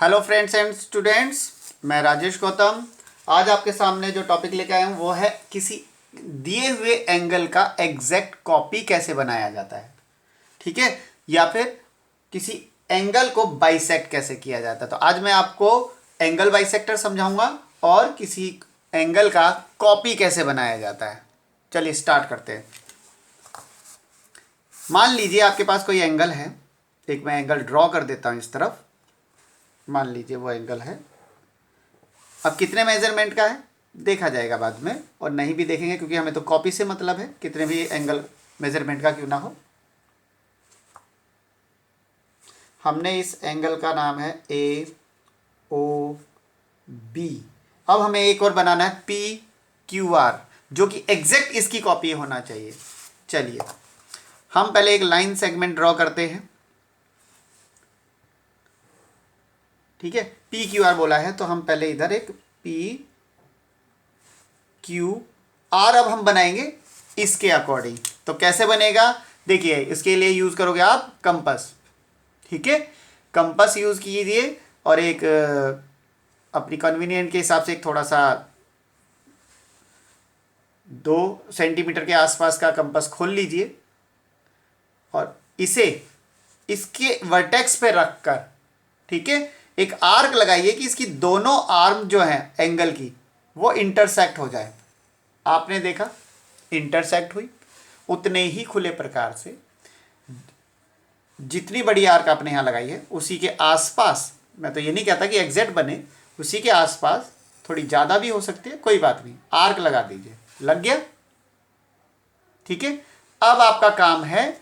Hello friends and students, मैं राजेश गौतम। आज आपके सामने जो टॉपिक लेकर आया हूँ वो है किसी दिए हुए एंगल का एग्जैक्ट कॉपी कैसे बनाया जाता है, ठीक है, या फिर किसी एंगल को बाइसेक्ट कैसे किया जाता है। तो आज मैं आपको एंगल बाइसेक्टर समझाऊंगा और किसी एंगल का कॉपी कैसे बनाया जाता है। चलिए स्टार्ट करते हैं। मान लीजिए आपके पास कोई एंगल है, एक मैं एंगल ड्रॉ कर देता हूँ इस तरफ। मान लीजिए वो एंगल है। अब कितने मेजरमेंट का है देखा जाएगा बाद में, और नहीं भी देखेंगे क्योंकि हमें तो कॉपी से मतलब है, कितने भी एंगल मेजरमेंट का क्यों ना हो। हमने इस एंगल का नाम है ए ओ बी। अब हमें एक और बनाना है पी क्यू आर, जो कि एग्जैक्ट इसकी कॉपी होना चाहिए। चलिए हम पहले एक लाइन सेगमेंट ड्रॉ करते हैं, ठीक है। पी क्यू आर बोला है तो हम पहले इधर एक पी क्यू आर अब हम बनाएंगे इसके अकॉर्डिंग। तो कैसे बनेगा देखिए, इसके लिए यूज करोगे आप कंपास, ठीक है। कंपास यूज कीजिए और एक अपनी कन्वीनियंट के हिसाब से एक थोड़ा सा 2 सेंटीमीटर के आसपास का कंपास खोल लीजिए और इसे इसके वर्टेक्स पे रखकर, ठीक है, एक आर्क लगाइए कि इसकी दोनों आर्म जो है एंगल की वो इंटरसेक्ट हो जाए। आपने देखा इंटरसेक्ट हुई, उतने ही खुले प्रकार से जितनी बड़ी आर्क आपने यहां लगाई है उसी के आसपास, मैं तो ये नहीं कहता कि एग्जैक्ट बने, उसी के आसपास थोड़ी ज़्यादा भी हो सकती है, कोई बात नहीं, आर्क लगा दीजिए। लग गया, ठीक है। अब आपका काम है,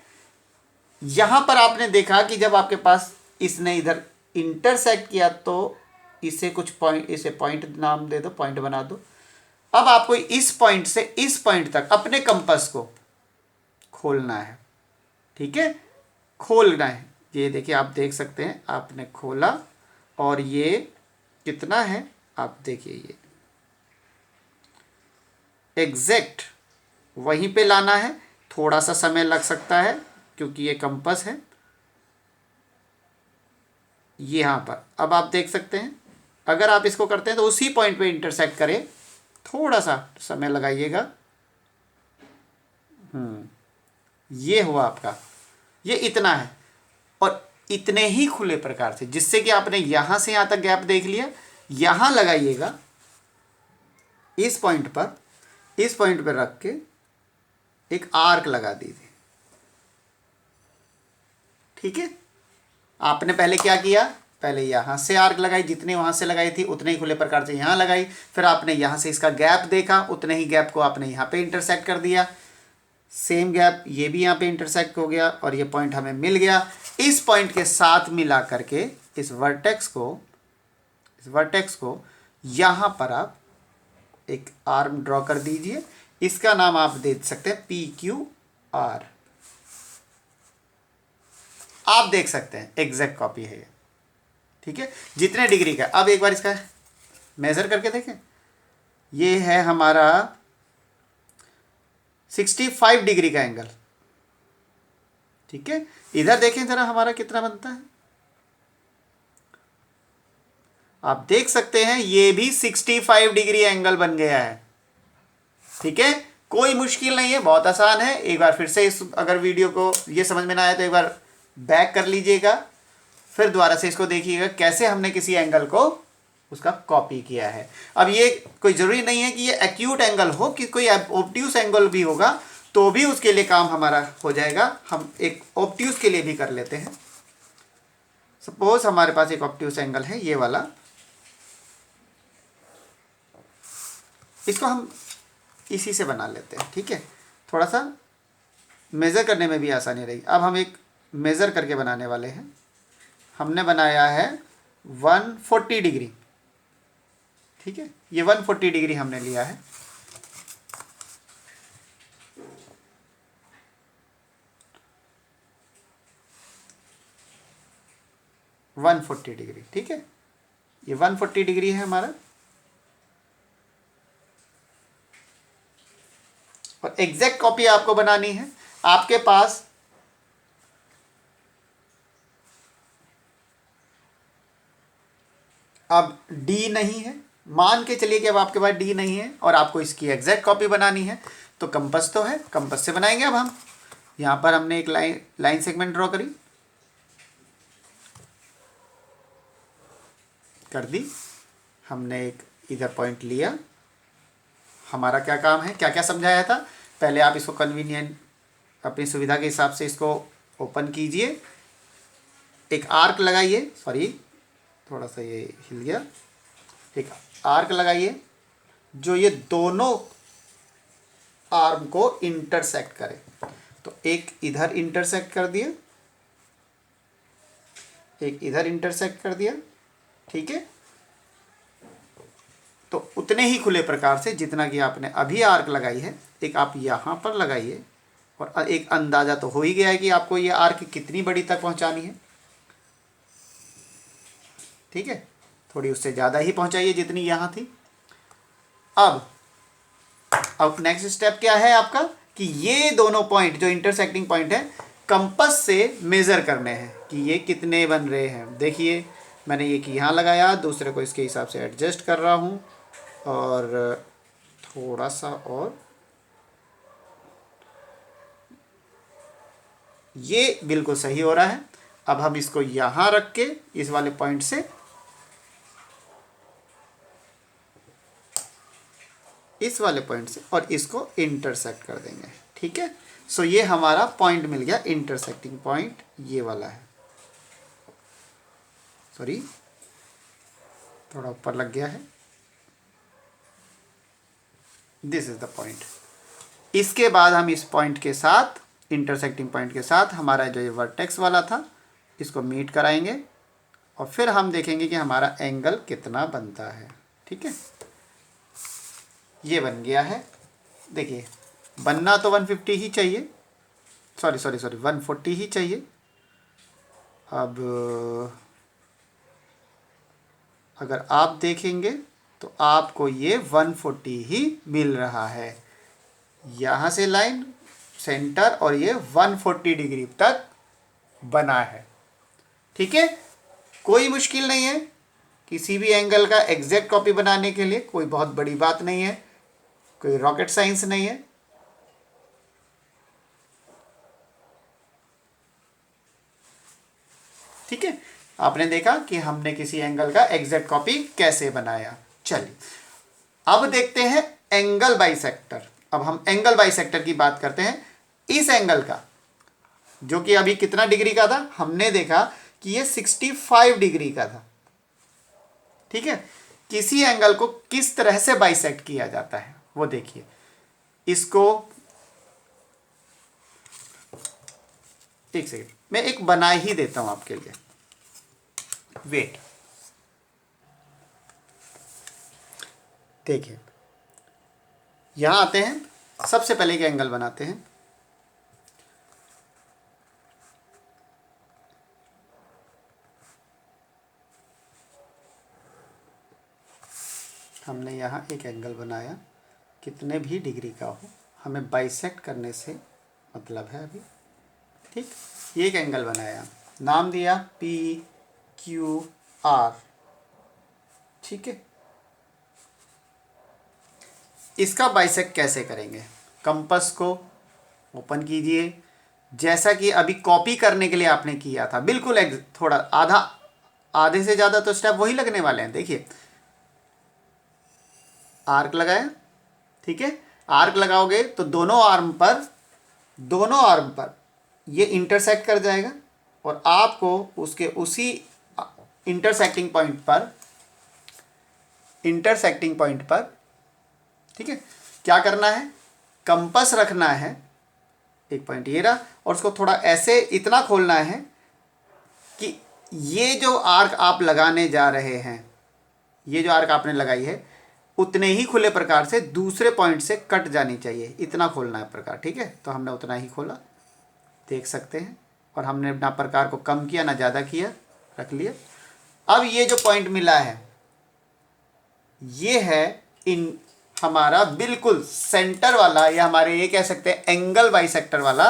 यहां पर आपने देखा कि जब आपके पास इसने इधर इंटरसेक्ट किया तो इसे कुछ पॉइंट, इसे पॉइंट नाम दे दो, पॉइंट बना दो। अब आपको इस पॉइंट से इस पॉइंट तक अपने कंपास को खोलना है, ठीक है, खोलना है। ये देखिए आप देख सकते हैं, आपने खोला और ये कितना है आप देखिए, ये एग्जैक्ट वहीं पे लाना है। थोड़ा सा समय लग सकता है क्योंकि ये कंपास है यहाँ पर। अब आप देख सकते हैं अगर आप इसको करते हैं तो उसी पॉइंट पे इंटरसेक्ट करे, थोड़ा सा समय लगाइएगा। ये हुआ आपका, ये इतना है, और इतने ही खुले प्रकार से जिससे कि आपने यहां से यहां तक गैप देख लिया, यहां लगाइएगा इस पॉइंट पर, इस पॉइंट पर रख के एक आर्क लगा दीजिए, ठीक है। आपने पहले क्या किया, पहले यहां से आर्क लगाई, जितने वहां से लगाई थी उतने ही खुले प्रकार से यहां लगाई, फिर आपने यहां से इसका गैप देखा, उतने ही गैप को आपने यहां पे इंटरसेक्ट कर दिया, सेम गैप ये भी यहाँ पे इंटरसेक्ट हो गया और ये पॉइंट हमें मिल गया। इस पॉइंट के साथ मिला करके इस वर्टेक्स को यहाँ पर आप एक आर्म ड्रॉ कर दीजिए। इसका नाम आप दे सकते हैं पी क्यू आर। आप देख सकते हैं एग्जैक्ट कॉपी है ये, ठीक है, जितने डिग्री का। अब एक बार इसका मेजर करके देखें, ये है हमारा 65 डिग्री का एंगल, ठीक है। इधर देखें जरा हमारा कितना बनता है, आप देख सकते हैं ये भी 65 डिग्री एंगल बन गया है, ठीक है। कोई मुश्किल नहीं है, बहुत आसान है। एक बार फिर से इस अगर वीडियो को ये समझ में ना आए तो एक बार बैक कर लीजिएगा, फिर दोबारा से इसको देखिएगा कैसे हमने किसी एंगल को उसका कॉपी किया है। अब ये कोई ज़रूरी नहीं है कि ये एक्यूट एंगल हो, कि कोई ऑब्ट्यूस एंगल भी होगा तो भी उसके लिए काम हमारा हो जाएगा। हम एक ऑब्ट्यूस के लिए भी कर लेते हैं। सपोज हमारे पास एक ऑब्ट्यूस एंगल है ये वाला, इसको हम इसी से बना लेते हैं, ठीक है, थोड़ा सा मेज़र करने में भी आसानी रहेगी। अब हम एक मेज़र करके बनाने वाले हैं। हमने बनाया है 140 डिग्री, ठीक है, ये 140 डिग्री हमने लिया है। वन 140 डिग्री, ठीक है, ये 140 डिग्री है हमारा। और एग्जैक्ट कॉपी आपको बनानी है। आपके पास अब डी नहीं है, मान के चलिए कि अब आपके पास डी नहीं है और आपको इसकी एग्जैक्ट कॉपी बनानी है, तो कंपास तो है, कंपास से बनाएंगे। अब हम यहाँ पर हमने एक लाइन सेगमेंट ड्रॉ कर दी, हमने एक इधर पॉइंट लिया। हमारा क्या काम है, क्या क्या समझाया था, पहले आप इसको कन्वीनियंट अपनी सुविधा के हिसाब से इसको ओपन कीजिए, एक आर्क लगाइए, सॉरी थोड़ा सा ये हिल गया, एक आर्क लगाइए जो ये दोनों आर्म को इंटरसेक्ट करे। तो एक इधर इंटरसेक्ट कर दिया, एक इधर इंटरसेक्ट कर दिया, ठीक है। तो उतने ही खुले प्रकार से जितना कि आपने अभी आर्क लगाई है, एक आप यहाँ पर लगाइए, और एक अंदाज़ा तो हो ही गया है कि आपको ये आर्क कितनी बड़ी तक पहुँचानी है, ठीक है। थोड़ी उससे ज़्यादा ही पहुँचाइए जितनी यहाँ थी। अब नेक्स्ट स्टेप क्या है आपका कि ये दोनों पॉइंट जो इंटरसेक्टिंग पॉइंट है, कंपास से मेज़र करने हैं कि ये कितने बन रहे हैं। देखिए मैंने एक यहाँ लगाया, दूसरे को इसके हिसाब से एडजस्ट कर रहा हूँ, और थोड़ा सा और ये बिल्कुल सही हो रहा है। अब हम इसको यहाँ रख के इस वाले पॉइंट से इस वाले पॉइंट से और इसको इंटरसेक्ट कर देंगे, ठीक है। सो ये हमारा पॉइंट मिल गया, इंटरसेक्टिंग पॉइंट ये वाला है, सॉरी थोड़ा ऊपर लग गया है, दिस इज द पॉइंट। इसके बाद हम इस पॉइंट के साथ, इंटरसेक्टिंग पॉइंट के साथ हमारा जो ये वर्टेक्स वाला था इसको मीट कराएंगे, और फिर हम देखेंगे कि हमारा एंगल कितना बनता है, ठीक है। ये बन गया है, देखिए बनना तो 150 ही चाहिए, सॉरी 140 ही चाहिए। अब अगर आप देखेंगे तो आपको ये 140 ही मिल रहा है, यहाँ से लाइन सेंटर, और ये 140 डिग्री तक बना है, ठीक है। कोई मुश्किल नहीं है, किसी भी एंगल का एग्जैक्ट कॉपी बनाने के लिए कोई बहुत बड़ी बात नहीं है, कोई रॉकेट साइंस नहीं है। ठीक है, आपने देखा कि हमने किसी एंगल का एग्जैक्ट कॉपी कैसे बनाया। चलिए अब देखते हैं एंगल बाइसेक्टर। अब हम एंगल बाइसेक्टर की बात करते हैं। इस एंगल का जो कि अभी कितना डिग्री का था, हमने देखा कि ये 65 डिग्री का था, ठीक है। किसी एंगल को किस तरह से बाइसेक्ट किया जाता है वो देखिए। इसको एक सेकेंड, मैं एक बना ही देता हूं आपके लिए, वेट। देखिए यहां आते हैं, सबसे पहले एक एंगल बनाते हैं। हमने यहाँ एक एंगल बनाया, कितने भी डिग्री का हो, हमें बाइसेक्ट करने से मतलब है अभी, ठीक। ये एक एंगल बनाया, नाम दिया PQR, ठीक है। इसका बाइसेक्ट कैसे करेंगे, कंपास को ओपन कीजिए, जैसा कि अभी कॉपी करने के लिए आपने किया था, बिल्कुल थोड़ा आधे से ज़्यादा तो स्टेप वही लगने वाले हैं। देखिए आर्क लगाया, ठीक है। आर्क लगाओगे तो दोनों आर्म पर ये इंटरसेक्ट कर जाएगा, और आपको उसके उसी इंटरसेक्टिंग पॉइंट पर ठीक है क्या करना है, कंपास रखना है, एक पॉइंट ये रहा, और उसको थोड़ा ऐसे इतना खोलना है कि ये जो आर्क आप लगाने जा रहे हैं, ये जो आर्क आपने लगाई है उतने ही खुले प्रकार से दूसरे पॉइंट से कट जानी चाहिए, इतना खोलना है प्रकार, ठीक है। तो हमने उतना ही खोला, देख सकते हैं, और हमने ना प्रकार को कम किया ना ज़्यादा किया, रख लिया। अब ये जो पॉइंट मिला है ये है इन हमारा बिल्कुल सेंटर वाला, या हमारे ये कह सकते हैं एंगल बाइसेक्टर वाला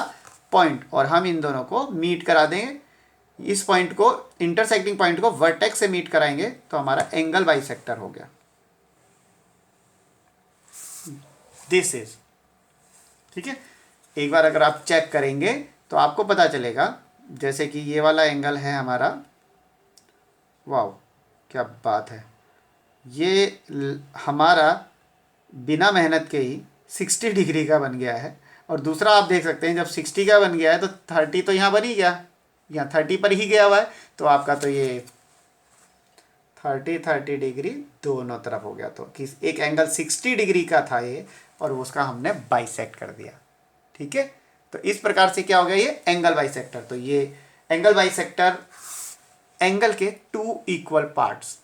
पॉइंट, और हम इन दोनों को मीट करा देंगे। इस पॉइंट को, इंटरसेक्टिंग पॉइंट को वर्टेक्स से मीट कराएंगे तो हमारा एंगल बाइसेक्टर हो गया। दिस इज, ठीक है। एक बार अगर आप चेक करेंगे तो आपको पता चलेगा, जैसे कि ये वाला एंगल है हमारा, वाह क्या बात है, ये हमारा बिना मेहनत के ही 60 डिग्री का बन गया है। और दूसरा आप देख सकते हैं, जब 60 का बन गया है तो 30 तो यहाँ बन ही गया, यहाँ 30 पर ही गया हुआ है, तो आपका तो ये 30 डिग्री दोनों तरफ हो गया। तो किस एक एंगल 60 डिग्री का था ये, और उसका हमने बाइसेक्ट कर दिया, ठीक है। तो इस प्रकार से क्या हो गया, ये एंगल बाइसेक्टर। तो ये एंगल बाइसेक्टर एंगल के 2 इक्वल पार्ट्स।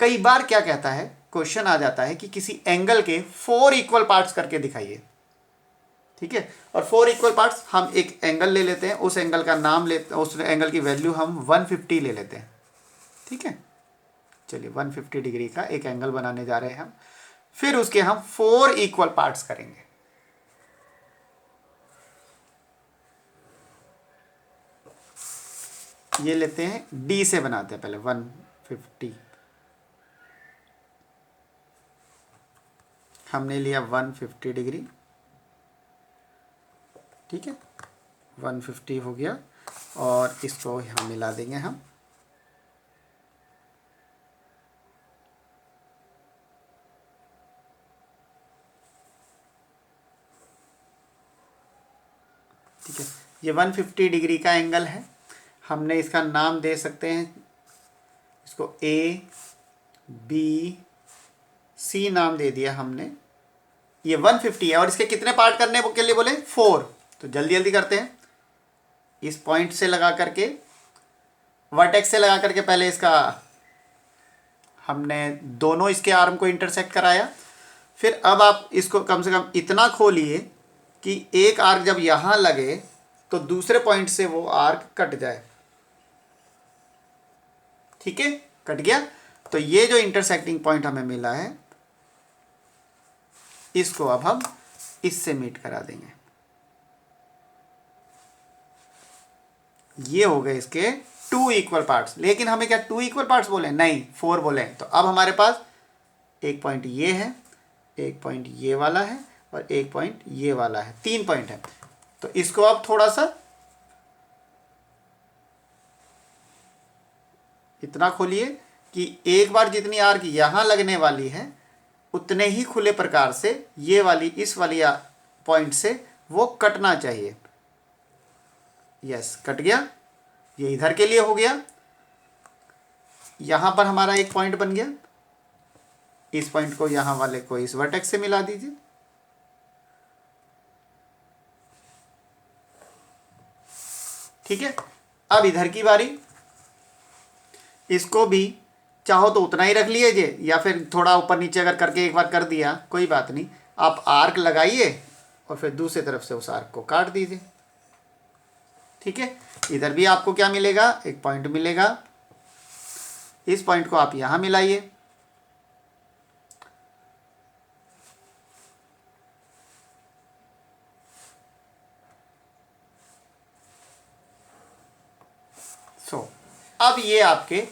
कई बार क्या कहता है, क्वेश्चन आ जाता है कि किसी एंगल के 4 इक्वल पार्ट्स करके दिखाइए, ठीक है। और 4 इक्वल पार्ट्स, हम एक एंगल ले लेते हैं, उस एंगल का नाम लेते हैं, उस एंगल की वैल्यू हम 150 ले लेते हैं, ठीक है। चलिए 150 डिग्री का एक एंगल बनाने जा रहे हैं हम, फिर उसके हम 4 इक्वल पार्ट्स करेंगे। ये लेते हैं, डी से बनाते हैं पहले 150, हमने लिया 150 डिग्री, ठीक है, 150 हो गया। और इसको यहाँ मिला देंगे हम, ठीक है। ये 150 डिग्री का एंगल है, हमने इसका नाम दे सकते हैं, इसको ए बी सी नाम दे दिया हमने। ये 150 है और इसके कितने पार्ट करने के लिए बोले, 4। तो जल्दी जल्दी करते हैं। इस पॉइंट से लगा करके, वर्टेक्स से लगा करके पहले इसका हमने दोनों इसके आर्म को इंटरसेक्ट कराया। फिर अब आप इसको कम से कम इतना खोलिए कि एक आर्क जब यहाँ लगे तो दूसरे पॉइंट से वो आर्क कट जाए, ठीक है, कट गया। तो ये जो इंटरसेक्टिंग पॉइंट हमें मिला है, इसको अब हम इससे मीट करा देंगे। ये हो गए इसके 2 इक्वल पार्ट्स। लेकिन हमें क्या 2 इक्वल पार्ट्स बोले, नहीं 4 बोले। तो अब हमारे पास एक पॉइंट ये है, एक पॉइंट ये वाला है और एक पॉइंट ये वाला है, 3 पॉइंट है। तो इसको अब थोड़ा सा इतना खोलिए कि एक बार जितनी आर्क यहां लगने वाली है उतने ही खुले प्रकार से ये वाली इस वाली पॉइंट से वो कटना चाहिए। यस, कट गया। ये इधर के लिए हो गया। यहां पर हमारा एक पॉइंट बन गया, इस पॉइंट को यहां वाले को इस वर्टेक्स से मिला दीजिए, ठीक है। अब इधर की बारी, इसको भी चाहो तो उतना ही रख लीजिए या फिर थोड़ा ऊपर नीचे अगर करके एक बार कर दिया कोई बात नहीं। आप आर्क लगाइए और फिर दूसरी तरफ से उस आर्क को काट दीजिए, ठीक है। इधर भी आपको क्या मिलेगा, एक पॉइंट मिलेगा। इस पॉइंट को आप यहां मिलाइए, अब ये आपके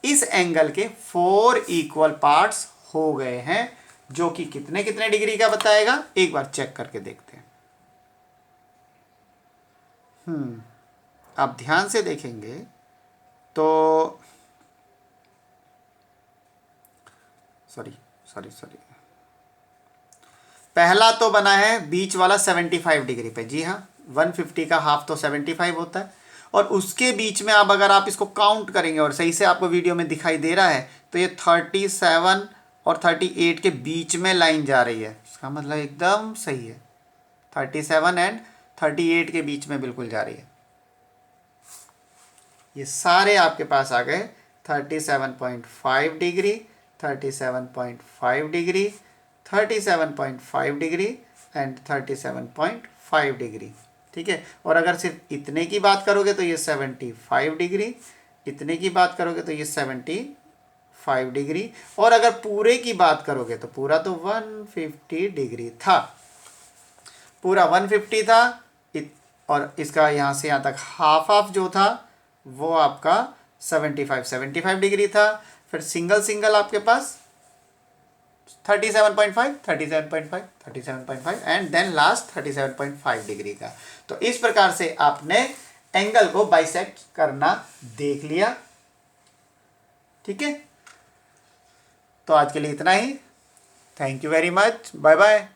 इस एंगल के 4 इक्वल पार्ट्स हो गए हैं, जो कि कितने कितने डिग्री का बताएगा, एक बार चेक करके देखते हैं। आप ध्यान से देखेंगे तो सॉरी पहला तो बना है बीच वाला 75 डिग्री पे। जी हाँ, 150 का हाफ तो 75 होता है। और उसके बीच में अब अगर आप इसको काउंट करेंगे और सही से आपको वीडियो में दिखाई दे रहा है तो ये 37 और 38 के बीच में लाइन जा रही है। इसका मतलब एकदम सही है, 37 एंड 38 के बीच में बिल्कुल जा रही है। ये सारे आपके पास आ गए 37.5 degree, 37.5 degree, 37.5 degree and 37.5 degree, ठीक है। और अगर सिर्फ इतने की बात करोगे तो ये 75 डिग्री, इतने की बात करोगे तो ये 75 डिग्री, और अगर पूरे की बात करोगे तो पूरा तो 150 डिग्री था, पूरा 150 था। और इसका यहाँ से यहाँ तक हाफ जो था वो आपका 75 डिग्री था। फिर सिंगल सिंगल आपके पास 37.5 37.5 37.5 एंड देन लास्ट 37.5 डिग्री का। तो इस प्रकार से आपने एंगल को बाइसेक्ट करना देख लिया। ठीक है, तो आज के लिए इतना ही। Thank you very much, bye bye.